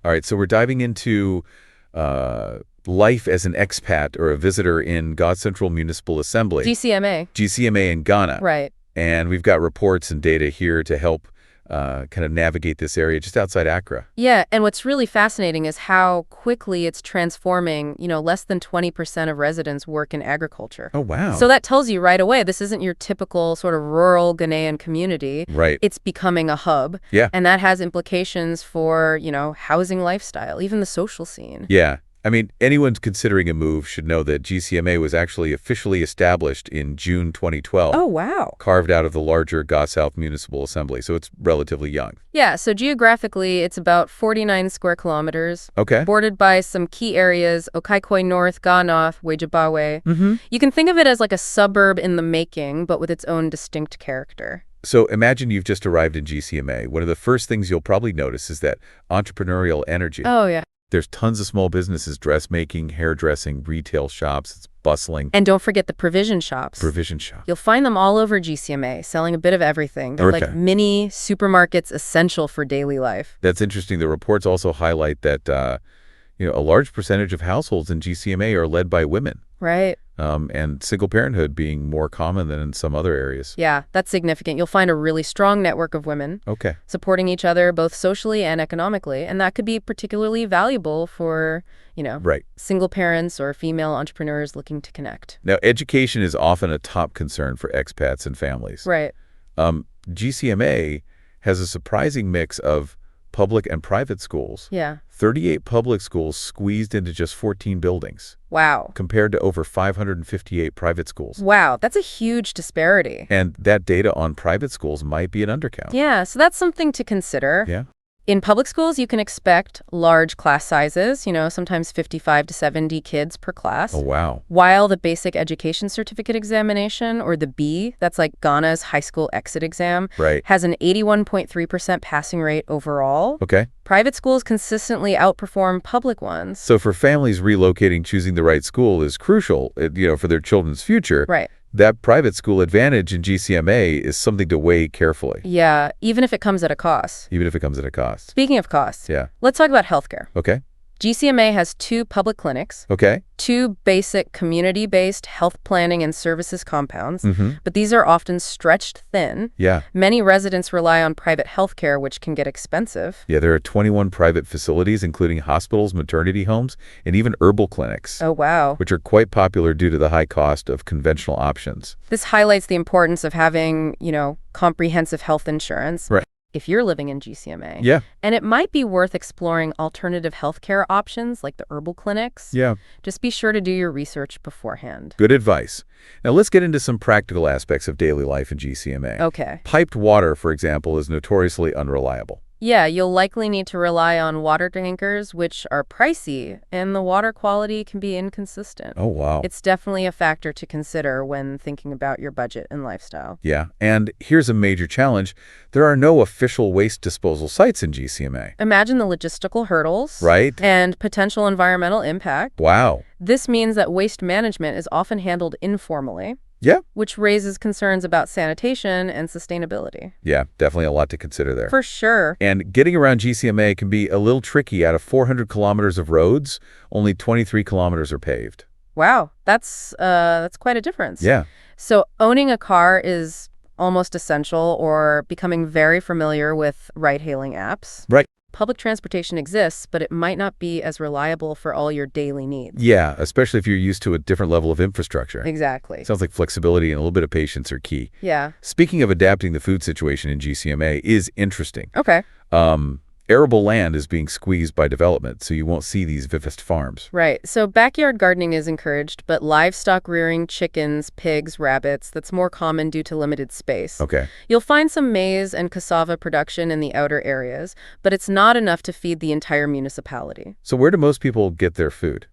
All right, so we're diving into life as an expat or a visitor in Ga Central Municipal Assembly. GCMA. GCMA in Ghana. Right. And we've got reports and data here to help kind of navigate this area just outside Accra. Yeah, and what's really fascinating is how quickly it's transforming. Less than 20% of residents work in agriculture. Oh, wow. So that tells you right away this isn't your typical sort of rural Ghanaian community. Right. It's becoming a hub. Yeah. And that has implications for, housing lifestyle, even the social scene. Yeah. I mean, anyone considering a move should know that GCMA was actually officially established in June 2012. Oh, wow. Carved out of the larger Ga South Municipal Assembly, so it's relatively young. Yeah, so geographically, it's about 49 square kilometers. Okay. Bordered by some key areas, Okaikoi North, Ga North, Wejibawe. Mm-hmm. You can think of it as like a suburb in the making, but with its own distinct character. So imagine you've just arrived in GCMA. One of the first things you'll probably notice is that entrepreneurial energy. Oh, yeah. There's tons of small businesses, dressmaking, hairdressing, retail shops. It's bustling. And don't forget the provision shops. Provision shop. You'll find them all over GCMA, selling a bit of everything. They're like mini supermarkets essential for daily life. That's interesting. The reports also highlight that, a large percentage of households in GCMA are led by women. Right. And single parenthood being more common than in some other areas. Yeah, that's significant. You'll find a really strong network of women supporting each other both socially and economically, and that could be particularly valuable for, single parents or female entrepreneurs looking to connect. Now, education is often a top concern for expats and families. Right. GCMA has a surprising mix of public and private schools. Yeah. 38 public schools squeezed into just 14 buildings. Wow. Compared to over 558 private schools. Wow, that's a huge disparity. And that data on private schools might be an undercount. Yeah, so that's something to consider. Yeah. In public schools, you can expect large class sizes, sometimes 55 to 70 kids per class. Oh, wow. While the Basic Education Certificate Examination, or the BECE, that's like Ghana's high school exit exam, has an 81.3% passing rate overall. Okay. Private schools consistently outperform public ones. So for families relocating, choosing the right school is crucial, for their children's future. Right. That private school advantage in GCMA is something to weigh carefully. Yeah, even if it comes at a cost. Even if it comes at a cost. Speaking of costs, let's talk about healthcare. Okay. GCMA has 2 public clinics. Okay. 2 basic community-based health planning and services compounds, but these are often stretched thin. Yeah. Many residents rely on private health care, which can get expensive. Yeah, there are 21 private facilities, including hospitals, maternity homes, and even herbal clinics. Oh, wow. Which are quite popular due to the high cost of conventional options. This highlights the importance of having, comprehensive health insurance. Right. If you're living in GCMA. Yeah. And it might be worth exploring alternative healthcare options like the herbal clinics. Yeah. Just be sure to do your research beforehand. Good advice. Now let's get into some practical aspects of daily life in GCMA. Okay. Piped water, for example, is notoriously unreliable. Yeah, you'll likely need to rely on water tankers, which are pricey, and the water quality can be inconsistent. Oh, wow. It's definitely a factor to consider when thinking about your budget and lifestyle. Yeah, and here's a major challenge. There are no official waste disposal sites in GCMA. Imagine the logistical hurdles. Right. And potential environmental impact. Wow. This means that waste management is often handled informally. Yeah. Which raises concerns about sanitation and sustainability. Yeah, definitely a lot to consider there. For sure. And getting around GCMA can be a little tricky. Out of 400 kilometers of roads, only 23 kilometers are paved. Wow, that's quite a difference. Yeah. So owning a car is almost essential, or becoming very familiar with ride-hailing apps. Right. Public transportation exists, but it might not be as reliable for all your daily needs. Yeah, especially if you're used to a different level of infrastructure. Exactly. Sounds like flexibility and a little bit of patience are key. Yeah. Speaking of adapting, the food situation in GCMA is interesting. Okay. Arable land is being squeezed by development, so you won't see these vivid farms. Right. So backyard gardening is encouraged, but livestock rearing, chickens, pigs, rabbits, that's more common due to limited space. Okay. You'll find some maize and cassava production in the outer areas, but it's not enough to feed the entire municipality. So where do most people get their food?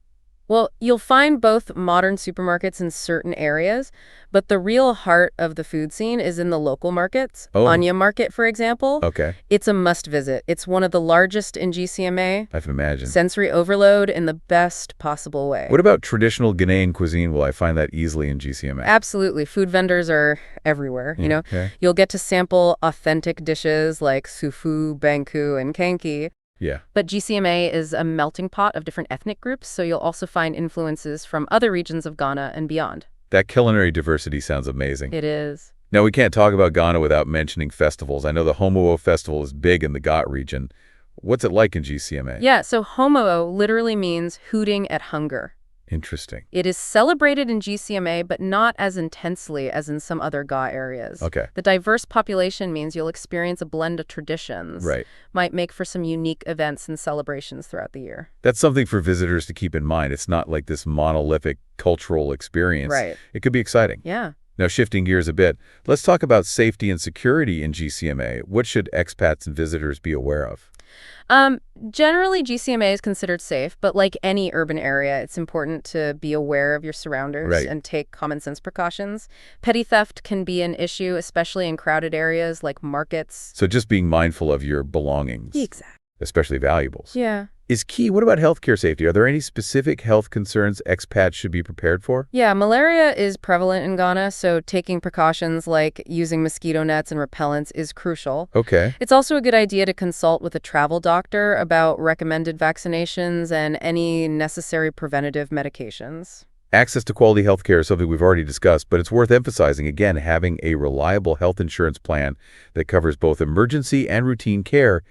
Well, you'll find both modern supermarkets in certain areas, but the real heart of the food scene is in the local markets. Oh. Anya Market, for example. Okay. It's a must visit. It's one of the largest in GCMA. I can imagine. Sensory overload in the best possible way. What about traditional Ghanaian cuisine? Will I find that easily in GCMA? Absolutely. Food vendors are everywhere, Okay. You'll get to sample authentic dishes like sufu, banku, and kanki. Yeah. But GCMA is a melting pot of different ethnic groups, so you'll also find influences from other regions of Ghana and beyond. That culinary diversity sounds amazing. It is. Now, we can't talk about Ghana without mentioning festivals. I know the Homowo Festival is big in the Gat region. What's it like in GCMA? Yeah, so Homowo literally means hooting at hunger. Interesting. It is celebrated in GCMA, but not as intensely as in some other Ga areas. Okay. The diverse population means you'll experience a blend of traditions. Right. Might make for some unique events and celebrations throughout the year. That's something for visitors to keep in mind. It's not like this monolithic cultural experience. Right. It could be exciting. Yeah. Now, shifting gears a bit, let's talk about safety and security in GCMA. What should expats and visitors be aware of? Generally, GCMA is considered safe, but like any urban area, it's important to be aware of your surroundings and take common sense precautions. Petty theft can be an issue, especially in crowded areas like markets. So just being mindful of your belongings. Exactly. Especially valuables. Yeah. Is key. What about healthcare safety? Are there any specific health concerns expats should be prepared for? Yeah, malaria is prevalent in Ghana, so taking precautions like using mosquito nets and repellents is crucial. Okay. It's also a good idea to consult with a travel doctor about recommended vaccinations and any necessary preventative medications. Access to quality healthcare is something we've already discussed, but it's worth emphasizing, again, having a reliable health insurance plan that covers both emergency and routine care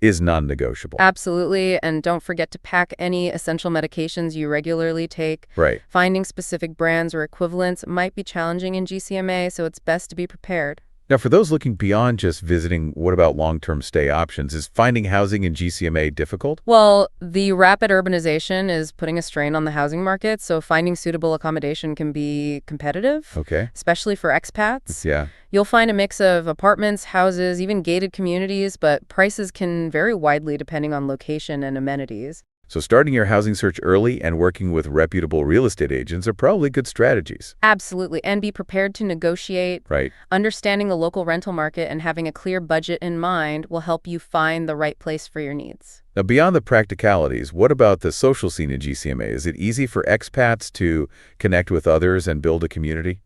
is non-negotiable. Absolutely, and don't forget to pack any essential medications you regularly take. Right. Finding specific brands or equivalents might be challenging in GCMA, so it's best to be prepared. Now, for those looking beyond just visiting, what about long-term stay options? Is finding housing in GCMA difficult? Well, the rapid urbanization is putting a strain on the housing market, so finding suitable accommodation can be competitive. Okay. Especially for expats. Yeah. You'll find a mix of apartments, houses, even gated communities, but prices can vary widely depending on location and amenities. So starting your housing search early and working with reputable real estate agents are probably good strategies. Absolutely, and be prepared to negotiate. Right. Understanding the local rental market and having a clear budget in mind will help you find the right place for your needs. Now, beyond the practicalities, what about the social scene in GCMA? Is it easy for expats to connect with others and build a community?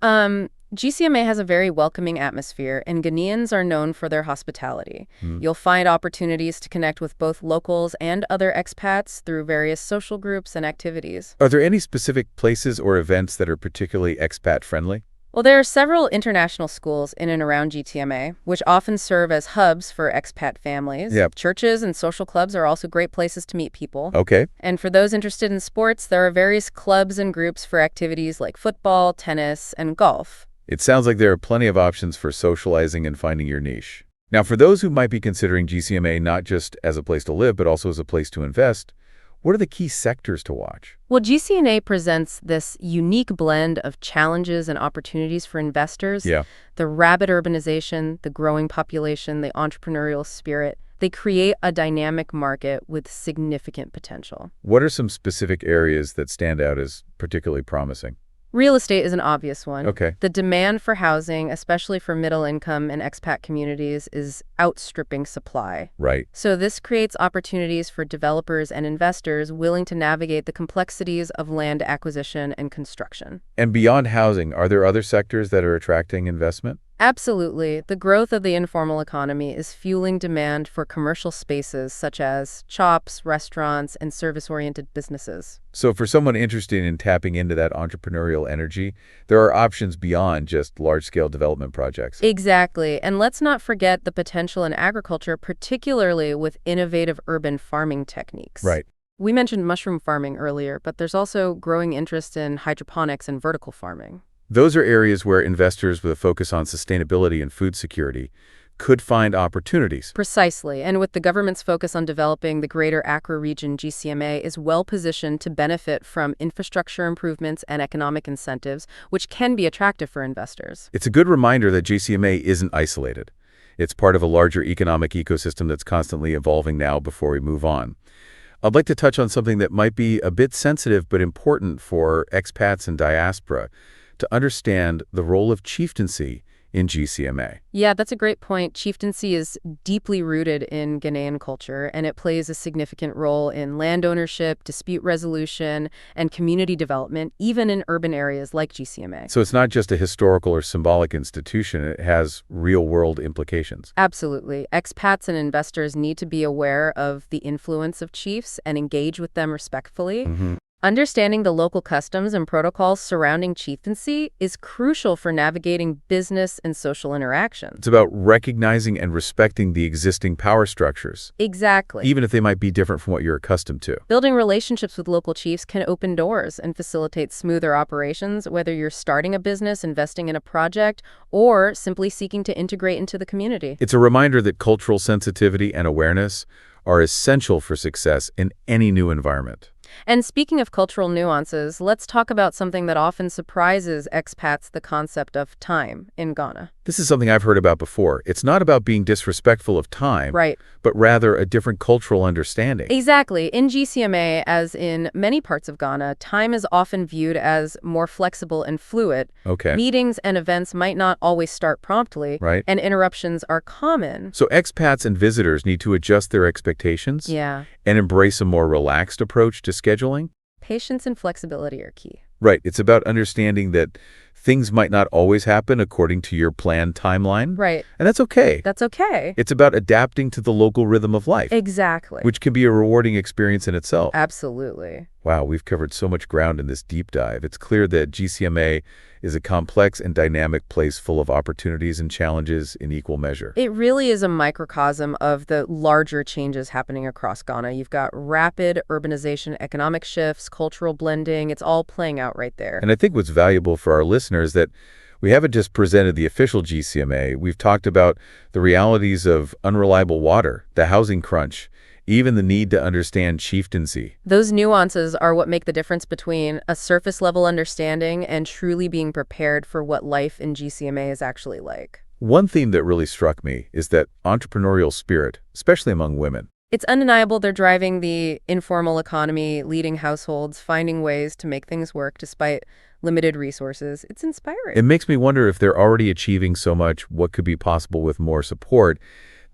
GCMA has a very welcoming atmosphere, and Ghanaians are known for their hospitality. You'll find opportunities to connect with both locals and other expats through various social groups and activities. Are there any specific places or events that are particularly expat-friendly? Well, there are several international schools in and around GTMA, which often serve as hubs for expat families. Yep. Churches and social clubs are also great places to meet people. Okay. And for those interested in sports, there are various clubs and groups for activities like football, tennis, and golf. It sounds like there are plenty of options for socializing and finding your niche. Now, for those who might be considering GCMA not just as a place to live, but also as a place to invest, what are the key sectors to watch? Well, GCMA presents this unique blend of challenges and opportunities for investors. Yeah. The rapid urbanization, the growing population, the entrepreneurial spirit. They create a dynamic market with significant potential. What are some specific areas that stand out as particularly promising? Real estate is an obvious one. Okay. The demand for housing, especially for middle-income and expat communities, is outstripping supply. Right. So this creates opportunities for developers and investors willing to navigate the complexities of land acquisition and construction. And beyond housing, are there other sectors that are attracting investment? Absolutely. The growth of the informal economy is fueling demand for commercial spaces such as shops, restaurants, and service-oriented businesses. So for someone interested in tapping into that entrepreneurial energy, there are options beyond just large-scale development projects. Exactly. And let's not forget the potential in agriculture, particularly with innovative urban farming techniques. Right. We mentioned mushroom farming earlier, but there's also growing interest in hydroponics and vertical farming. Those are areas where investors with a focus on sustainability and food security could find opportunities. Precisely. And with the government's focus on developing the greater Accra region, GCMA is well positioned to benefit from infrastructure improvements and economic incentives, which can be attractive for investors. It's a good reminder that GCMA isn't isolated. It's part of a larger economic ecosystem that's constantly evolving now before we move on. I'd like to touch on something that might be a bit sensitive but important for expats and diaspora, to understand the role of chieftaincy in GCMA. Yeah, that's a great point. Chieftaincy is deeply rooted in Ghanaian culture, and it plays a significant role in land ownership, dispute resolution, and community development, even in urban areas like GCMA. So it's not just a historical or symbolic institution, it has real-world implications. Absolutely. Expats and investors need to be aware of the influence of chiefs and engage with them respectfully. Understanding the local customs and protocols surrounding chieftaincy is crucial for navigating business and social interactions. It's about recognizing and respecting the existing power structures. Exactly. Even if they might be different from what you're accustomed to. Building relationships with local chiefs can open doors and facilitate smoother operations, whether you're starting a business, investing in a project, or simply seeking to integrate into the community. It's a reminder that cultural sensitivity and awareness are essential for success in any new environment. And speaking of cultural nuances, let's talk about something that often surprises expats, the concept of time in Ghana. This is something I've heard about before. It's not about being disrespectful of time, right, but rather a different cultural understanding. Exactly. In GCMA, as in many parts of Ghana, time is often viewed as more flexible and fluid. Okay. Meetings and events might not always start promptly, right, and interruptions are common. So expats and visitors need to adjust their expectations and embrace a more relaxed approach to scheduling. Patience and flexibility are key. Right. It's about understanding that things might not always happen according to your planned timeline. Right. And that's okay. That's okay. It's about adapting to the local rhythm of life. Exactly. Which can be a rewarding experience in itself. Absolutely. Wow, we've covered so much ground in this deep dive. It's clear that GCMA is a complex and dynamic place full of opportunities and challenges in equal measure. It really is a microcosm of the larger changes happening across Ghana. You've got rapid urbanization, economic shifts, cultural blending. It's all playing out right there. And I think what's valuable for our listeners that we haven't just presented the official GCMA. We've talked about the realities of unreliable water, the housing crunch, even the need to understand chieftaincy. Those nuances are what make the difference between a surface-level understanding and truly being prepared for what life in GCMA is actually like. One theme that really struck me is that entrepreneurial spirit, especially among women. It's undeniable they're driving the informal economy, leading households, finding ways to make things work despite limited resources. It's inspiring. It makes me wonder if they're already achieving so much, what could be possible with more support.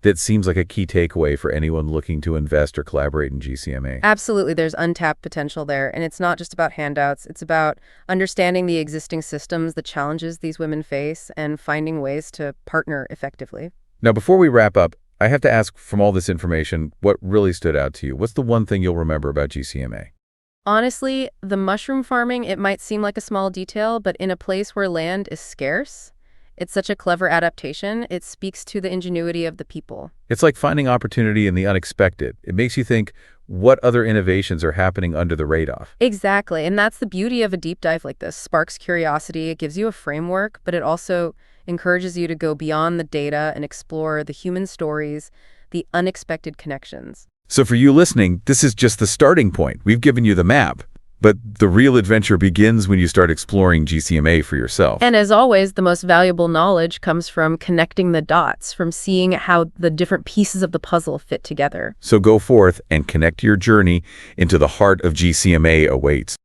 That seems like a key takeaway for anyone looking to invest or collaborate in GCMA. Absolutely. There's untapped potential there. And it's not just about handouts. It's about understanding the existing systems, the challenges these women face, and finding ways to partner effectively. Now, before we wrap up, I have to ask, from all this information, what really stood out to you? What's the one thing you'll remember about GCMA? Honestly, the mushroom farming, it might seem like a small detail, but in a place where land is scarce, it's such a clever adaptation. It speaks to the ingenuity of the people. It's like finding opportunity in the unexpected. It makes you think, what other innovations are happening under the radar? Exactly. And that's the beauty of a deep dive like this. Sparks curiosity. It gives you a framework, but it also encourages you to go beyond the data and explore the human stories, the unexpected connections. So for you listening, this is just the starting point. We've given you the map. But the real adventure begins when you start exploring GCMA for yourself. And as always, the most valuable knowledge comes from connecting the dots, from seeing how the different pieces of the puzzle fit together. So go forth and connect your journey into the heart of GCMA awaits.